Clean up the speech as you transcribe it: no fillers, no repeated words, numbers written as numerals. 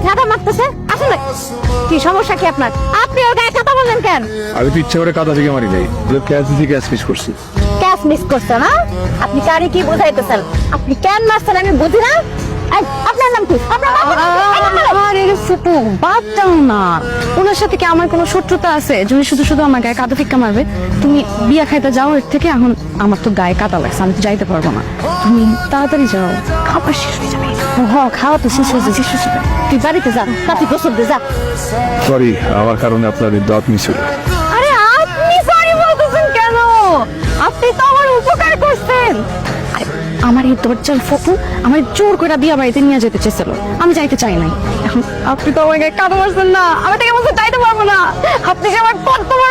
কাদা মারতেছে? আসলে কি সমস্যা কি আপনার? আপনি ওর গায়ে কাদা বললেন কেন? আমি তো ইচ্ছা করে কাদা থেকে মারি নাই, ক্যাচ দিতে ক্যাচ মিস করছি। ক্যাশ মিস করছে না? আপনি কারে কি বুঝাইতেছেন? আপনি কেন মারছেন আমি বুঝি না। এই, আপনার নাম কি? আপনার নাম কি? আরে ফুপু বাদ দাও না, ওনার সাথে কি আমার কোনো শত্রুতা আছে যদি শুধু শুধু আমার গায়ে কাদা ফিক্কা মারবে? তুমি বিয়া খাইতে যাও এর থেকে, এখন আমার তো গায়ে কাদা লাগছে, আমি তো যাইতে পারবো না। তুমি তাড়াতাড়ি যাও, খাবার শেষ হয়ে যাবে। খাওয়া তো শেষ হয়েছে, শেষ হয়েছে। তুই বাড়িতে যা, তাতে গোসল দে যা। সরি, আমার কারণে আপনাদের দাঁত মিস হলো। আরে আপনি সরি বলতেছেন কেন? আপনি তো আমার উপকার করছেন। আরে, আমার এই দরজাল ফুপু আমার জোর করে বিয়া বাড়িতে নিয়ে যেতে চেয়েছিল, আমি যাইতে চাই নাই। এখন আপনি তো আমার গায়ে কাদা মারছেন না, আমি থেকে বলতে যাইতে পারবো না। আপনি যে আমার কত বড়